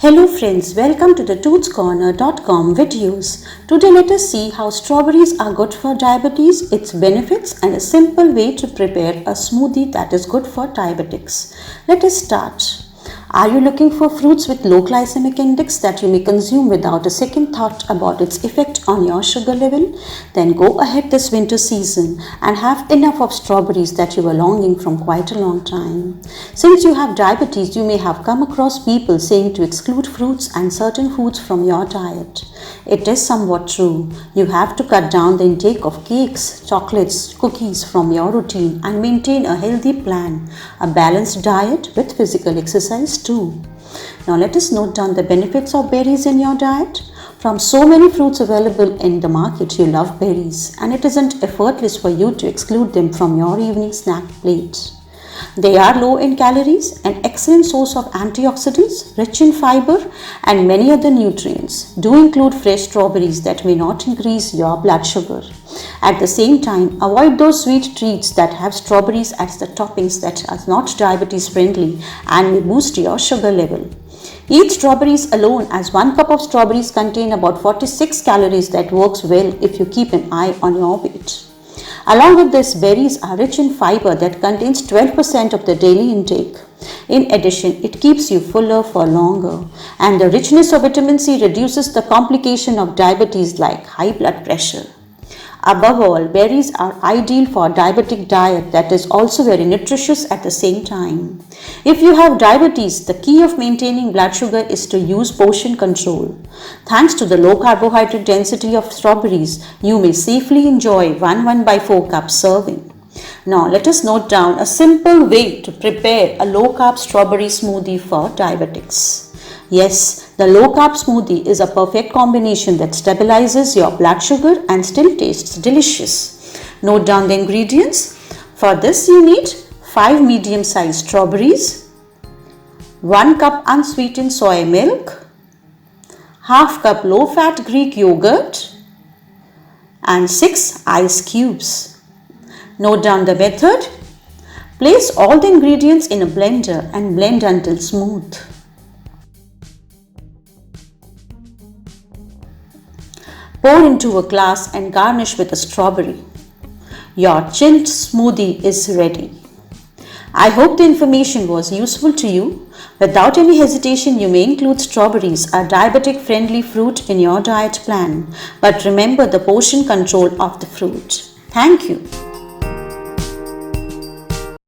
Hello friends, welcome to the toothscorner.com videos. Today let us see how strawberries are good for diabetes, its benefits and a simple way to prepare a smoothie that is good for diabetics. Let us start. Are you looking for fruits with low glycemic index that you may consume without a second thought about its effect on your sugar level? Then go ahead this winter season and have enough of strawberries that you were longing from quite a long time. Since you have diabetes, you may have come across people saying to exclude fruits and certain foods from your diet. It is somewhat true. You have to cut down the intake of cakes, chocolates, cookies from your routine and maintain a healthy plan, a balanced diet with physical exercise too. Now let us note down the benefits of berries in your diet. From so many fruits available in the market, you love berries and it isn't effortless for you to exclude them from your evening snack plate. They are low in calories, an excellent source of antioxidants, rich in fiber and many other nutrients. Do include fresh strawberries that may not increase your blood sugar. At the same time, avoid those sweet treats that have strawberries as the toppings that are not diabetes friendly and may boost your sugar level. Eat strawberries alone, as 1 cup of strawberries contain about 46 calories that works well if you keep an eye on your weight. Along with this, berries are rich in fiber that contains 12% of the daily intake. In addition, it keeps you fuller for longer, and the richness of vitamin C reduces the complication of diabetes like high blood pressure. Above all, berries are ideal for a diabetic diet that is also very nutritious at the same time. If you have diabetes, the key of maintaining blood sugar is to use portion control. Thanks to the low carbohydrate density of strawberries, you may safely enjoy 1/4 cup serving. Now let us note down a simple way to prepare a low carb strawberry smoothie for diabetics. Yes, the low carb smoothie is a perfect combination that stabilizes your blood sugar and still tastes delicious. Note down the ingredients. For this you need 5 medium-sized strawberries, 1 cup unsweetened soy milk, half cup low-fat Greek yogurt and 6 ice cubes. Note down the method. Place all the ingredients in a blender and blend until smooth. Pour into a glass and garnish with a strawberry. Your chilled smoothie is ready. I hope the information was useful to you. Without any hesitation, you may include strawberries, a diabetic-friendly fruit, in your diet plan. But remember the portion control of the fruit. Thank you.